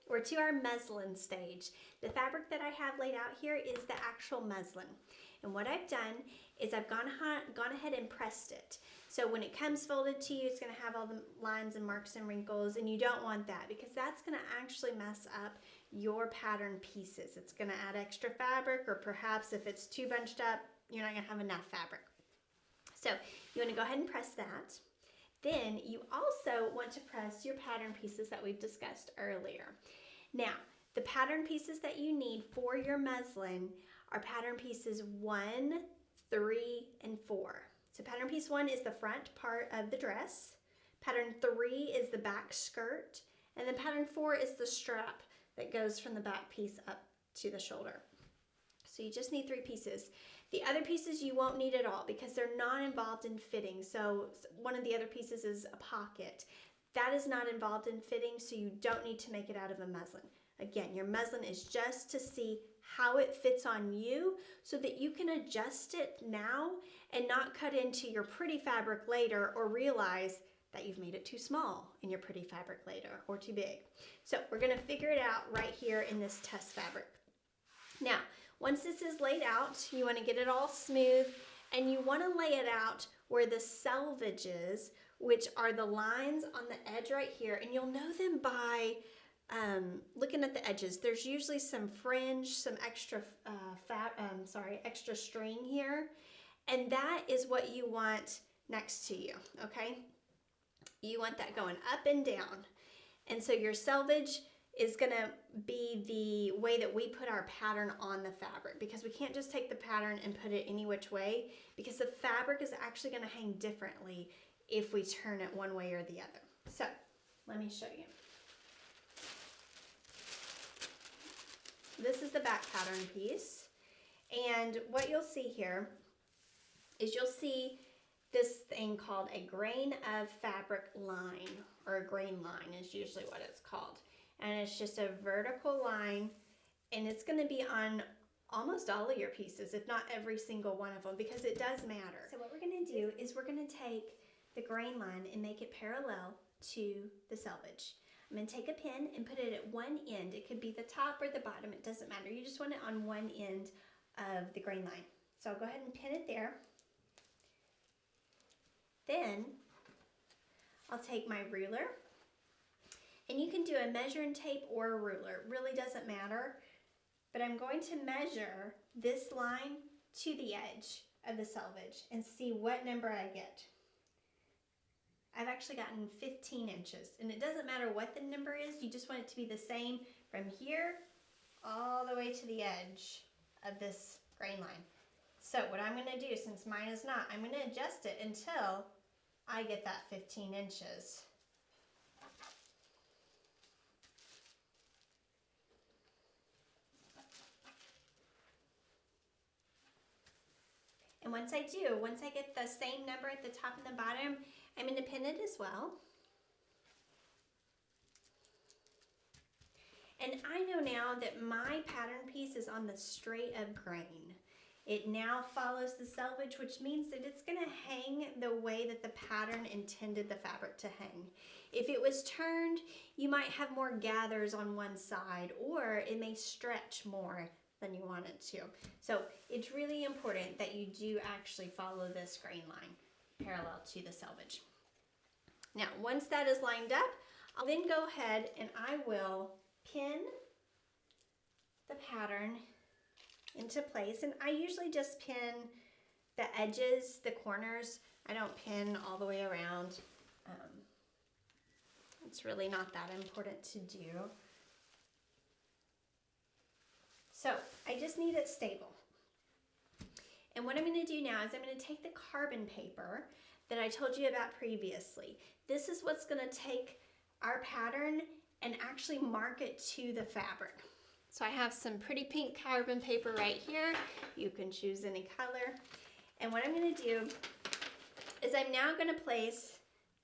We're to our muslin stage. The fabric that I have laid out here is the actual muslin. And what I've done is I've gone ahead and pressed it. So when it comes folded to you, it's going to have all the lines and marks and wrinkles, and you don't want that because that's going to actually mess up your pattern pieces. It's going to add extra fabric, or perhaps if it's too bunched up, you're not going to have enough fabric. So you want to go ahead and press that. Then you also want to press your pattern pieces that we've discussed earlier. Now, the pattern pieces that you need for your muslin are pattern pieces 1, 3, and 4. So pattern piece 1 is the front part of the dress. Pattern 3 is the back skirt. And then pattern 4 is the strap that goes from the back piece up to the shoulder. So you just need 3 pieces. The other pieces you won't need at all because they're not involved in fitting. So one of the other pieces is a pocket. That is not involved in fitting, so you don't need to make it out of a muslin. Again, your muslin is just to see how it fits on you so that you can adjust it now and not cut into your pretty fabric later or realize that you've made it too small in your pretty fabric later or too big. So we're going to figure it out right here in this test fabric. Now, once this is laid out, you want to get it all smooth, and you want to lay it out where the selvages, which are the lines on the edge right here, and you'll know them by looking at the edges. There's usually some fringe, some extra extra string here, and that is what you want next to you, okay? You want that going up and down. And so your selvage is going to be the way that we put our pattern on the fabric, because we can't just take the pattern and put it any which way, because the fabric is actually going to hang differently if we turn it one way or the other. So let me show you. This is the back pattern piece, and what you'll see here is you'll see this thing called a grain of fabric line, or a grain line is usually what it's called. And it's just a vertical line, and it's going to be on almost all of your pieces, if not every single one of them, because it does matter. So what we're going to do is we're going to take the grain line and make it parallel to the selvage. I'm going to take a pin and put it at one end. It could be the top or the bottom, it doesn't matter. You just want it on one end of the grain line. So I'll go ahead and pin it there. Then I'll take my ruler. And you can do a measuring tape or a ruler. It really doesn't matter. But I'm going to measure this line to the edge of the selvage and see what number I get. I've actually gotten 15 inches. And it doesn't matter what the number is. You just want it to be the same from here all the way to the edge of this grain line. So what I'm going to do, since mine is not, I'm going to adjust it until I get that 15 inches. And once I get the same number at the top and the bottom, I'm going to pin it as well. And I know now that my pattern piece is on the straight of grain. It now follows the selvage, which means that it's going to hang the way that the pattern intended the fabric to hang. If it was turned, you might have more gathers on one side, or it may stretch more than you want it to. So it's really important that you do actually follow this grain line parallel to the selvage. Now, once that is lined up, I'll then go ahead and I will pin the pattern into place. And I usually just pin the edges, the corners. I don't pin all the way around. It's really not that important to do. So I just need it stable. And what I'm going to do now is I'm going to take the carbon paper that I told you about previously. This is what's going to take our pattern and actually mark it to the fabric. So I have some pretty pink carbon paper right here. You can choose any color. And what I'm going to do is I'm now going to place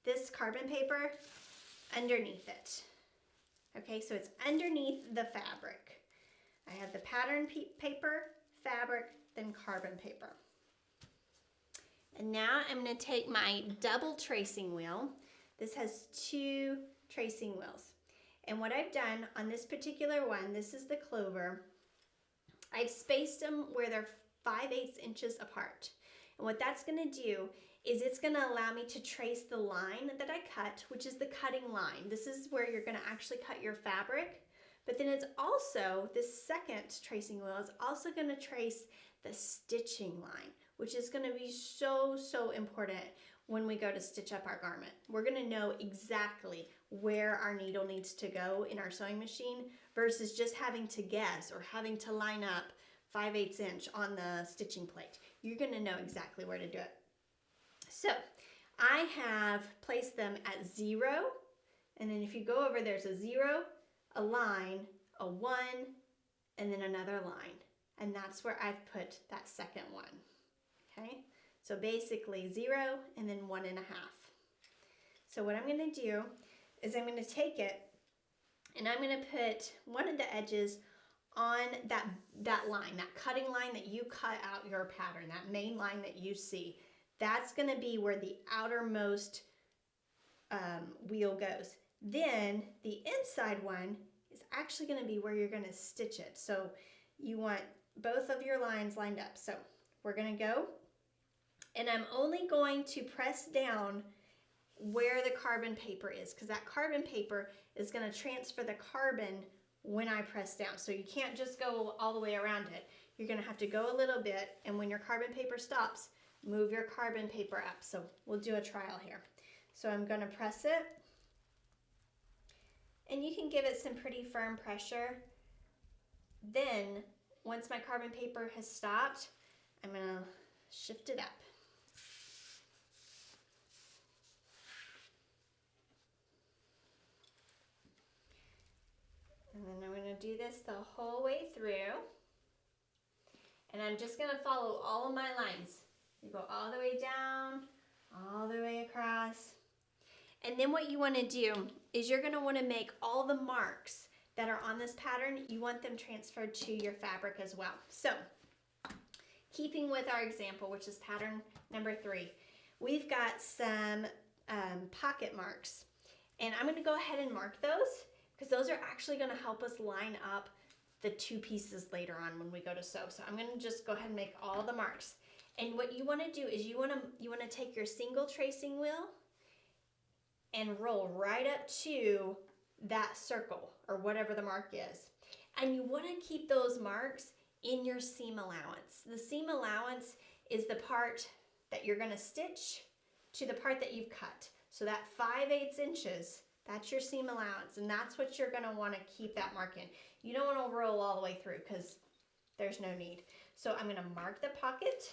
this carbon paper underneath it. Okay, so it's underneath the fabric. I have the pattern paper, fabric, then carbon paper. And now I'm going to take my double tracing wheel. This has 2 tracing wheels. And what I've done on this particular one, this is the clover, I've spaced them where they're 5/8 inches apart. And what that's going to do is it's going to allow me to trace the line that I cut, which is the cutting line. This is where you're going to actually cut your fabric. But then it's also, this second tracing wheel is also going to trace the stitching line, which is going to be so, so important when we go to stitch up our garment. We're going to know exactly where our needle needs to go in our sewing machine versus just having to guess or having to line up 5/8 inch on the stitching plate. You're going to know exactly where to do it. So I have placed them at 0, and then if you go over, there's a 0, a line, a 1, and then another line. And that's where I've put that second one. Okay, so basically 0 and then 1.5. So what I'm going to do is I'm going to take it and I'm going to put one of the edges on that line, that cutting line that you cut out your pattern, that main line that you see. That's going to be where the outermost wheel goes. Then the inside one is actually going to be where you're going to stitch it. So you want both of your lines lined up. So we're going to go, and I'm only going to press down where the carbon paper is, because that carbon paper is going to transfer the carbon when I press down. So you can't just go all the way around it. You're going to have to go a little bit, and when your carbon paper stops, move your carbon paper up. So we'll do a trial here. So I'm going to press it, and you can give it some pretty firm pressure. Then once my carbon paper has stopped, I'm going to shift it up. And then I'm going to do this the whole way through. And I'm just going to follow all of my lines. You go all the way down, all the way across. And then what you want to do is you're going to want to make all the marks that are on this pattern, you want them transferred to your fabric as well. So, keeping with our example, which is pattern number 3, we've got some pocket marks. And I'm going to go ahead and mark those, because those are actually going to help us line up the 2 pieces later on when we go to sew. So I'm going to just go ahead and make all the marks. And what you want to do is you want to take your single tracing wheel and roll right up to that circle or whatever the mark is. And you want to keep those marks in your seam allowance. The seam allowance is the part that you're going to stitch to the part that you've cut. So that 5/8 inches, that's your seam allowance, and that's what you're going to want to keep that mark in. You don't want to roll all the way through because there's no need. So I'm going to mark the pocket,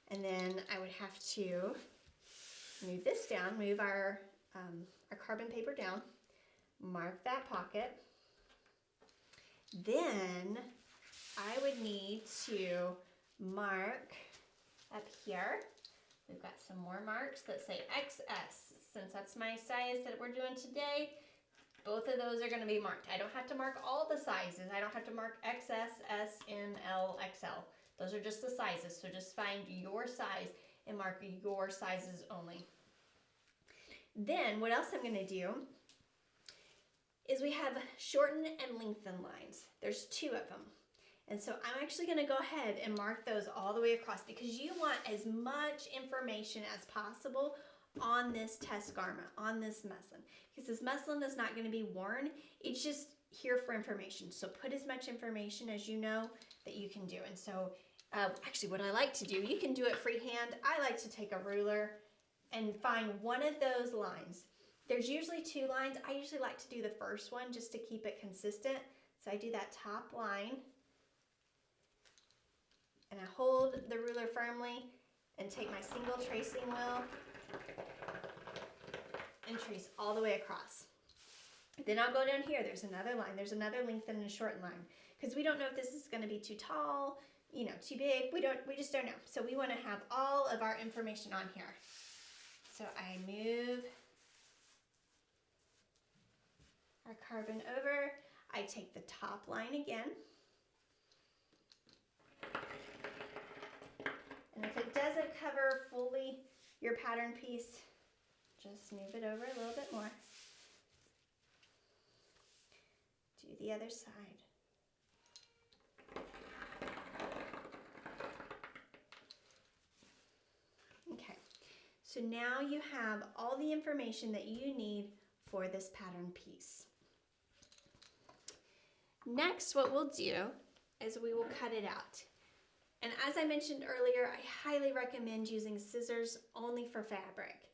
and then I would have to move this down, move our carbon paper down, mark that pocket. Then I would need to mark up here. We've got some more marks that say XS. Since that's my size that we're doing today, both of those are going to be marked. I don't have to mark all the sizes. I don't have to mark XS, S, M, L, XL. Those are just the sizes. So just find your size and mark your sizes only. Then what else I'm going to do is we have shorten and lengthen lines. There's 2 of them. And so I'm actually going to go ahead and mark those all the way across, because you want as much information as possible on this test garment, on this muslin. Because this muslin is not going to be worn. It's just here for information. So put as much information as you know that you can do. And so actually what I like to do, you can do it freehand. I like to take a ruler and find one of those lines. There's usually 2 lines. I usually like to do the first one just to keep it consistent. So I do that top line, and I hold the ruler firmly and take my single tracing wheel and trace all the way across. Then I'll go down here. There's another line. There's another lengthen and shorten line, because we don't know if this is going to be too tall, too big. We just don't know. So we want to have all of our information on here. So I move our carbon over. I take the top line again. And if it doesn't cover fully your pattern piece, just move it over a little bit more. Do the other side. Okay, so now you have all the information that you need for this pattern piece. Next, what we'll do is we will cut it out. And as I mentioned earlier, I highly recommend using scissors only for fabric.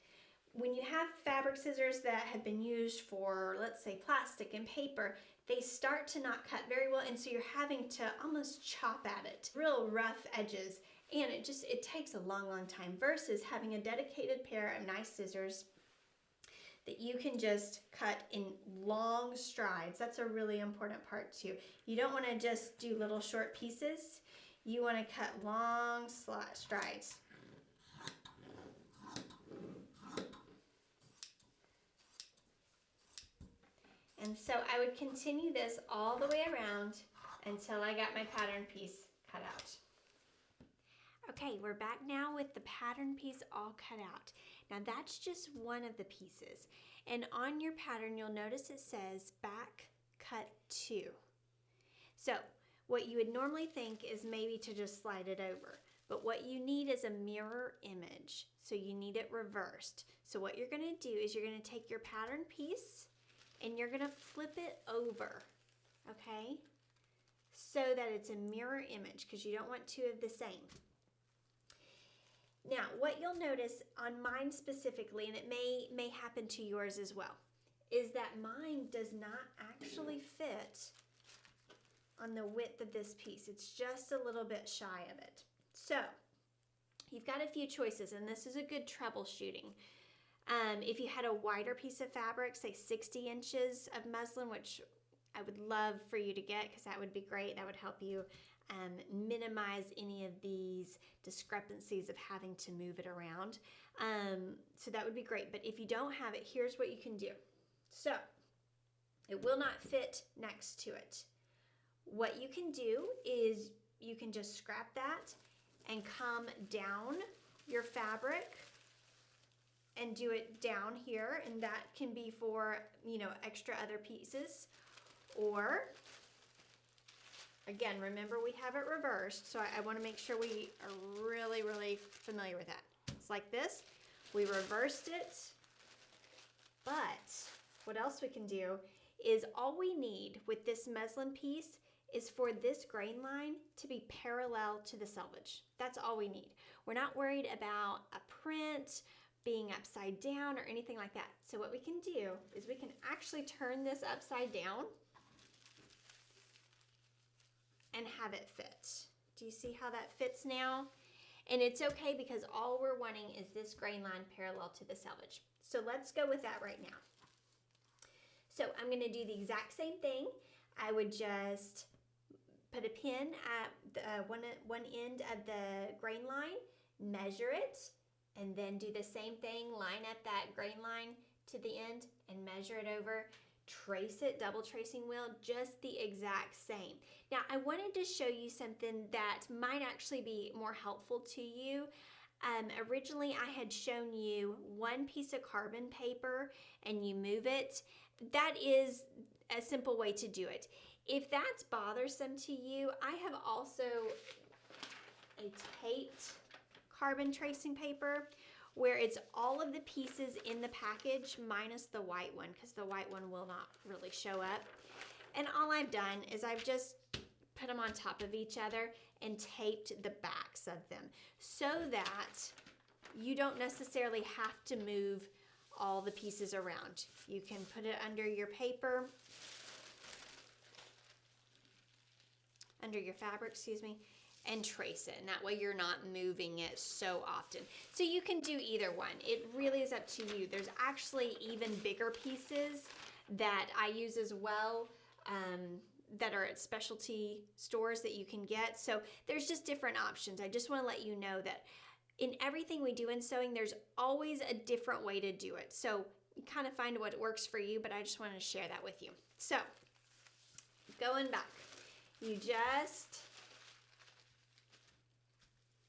When you have fabric scissors that have been used for, let's say, plastic and paper, they start to not cut very well, and so you're having to almost chop at it. Real rough edges, and it takes a long time versus having a dedicated pair of nice scissors that you can just cut in long strides. That's a really important part too. You don't want to just do little short pieces. You want to cut long strides. And so I would continue this all the way around until I got my pattern piece cut out. Okay, we're back now with the pattern piece all cut out. Now that's just one of the pieces. And on your pattern, you'll notice it says back cut 2. So what you would normally think is maybe to just slide it over. But what you need is a mirror image. So you need it reversed. So what you're going to do is you're going to take your pattern piece and you're going to flip it over, okay? So that it's a mirror image, because you don't want two of the same. Now, what you'll notice on mine specifically, and it may happen to yours as well, is that mine does not actually fit on the width of this piece. It's just a little bit shy of it. So, you've got a few choices, and this is a good troubleshooting. If you had a wider piece of fabric, say 60 inches of muslin, which I would love for you to get because that would be great. That would help you minimize any of these discrepancies of having to move it around. So that would be great. But if you don't have it, here's what you can do. So it will not fit next to it. What you can do is you can just scrap that and come down your fabric and do it down here, and that can be for, extra other pieces. Or, again, remember we have it reversed, so I want to make sure we are really familiar with that. It's like this. We reversed it, but what else we can do is all we need with this muslin piece is for this grain line to be parallel to the selvage. That's all we need. We're not worried about a print being upside down or anything like that. So what we can do is we can actually turn this upside down and have it fit. Do you see how that fits now? And it's okay because all we're wanting is this grain line parallel to the selvage. So let's go with that right now. So I'm going to do the exact same thing. I would just put a pin at the one end of the grain line, measure it, and then do the same thing, line up that grain line to the end and measure it over, trace it, double tracing wheel, just the exact same. Now I wanted to show you something that might actually be more helpful to you. Originally I had shown you one piece of carbon paper and you move it. That is a simple way to do it. If that's bothersome to you, I have also a taped carbon tracing paper where it's all of the pieces in the package minus the white one, because the white one will not really show up. And all I've done is I've just put them on top of each other and taped the backs of them so that you don't necessarily have to move all the pieces around. You can put it under your paper, under your fabric, and trace it, and that way you're not moving it so often. So you can do either one. It really is up to you. There's actually even bigger pieces that I use as well, that are at specialty stores that you can get. So there's just different options. I just want to let you know that in everything we do in sewing, there's always a different way to do it. So you kind of find what works for you, but I just wanted to share that with you. So going back, you just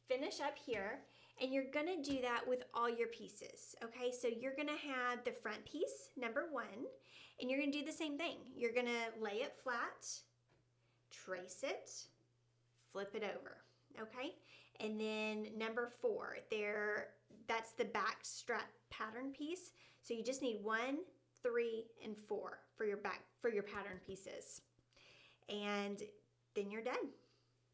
finish up here, And you're gonna do that with all your pieces, okay? So you're gonna have the front piece, number 1, and you're gonna do the same thing. You're gonna lay it flat, trace it, flip it over, okay? And then number 4, that's the back strap pattern piece. So you just need 1, 3, and 4 for your pattern pieces. And then you're done.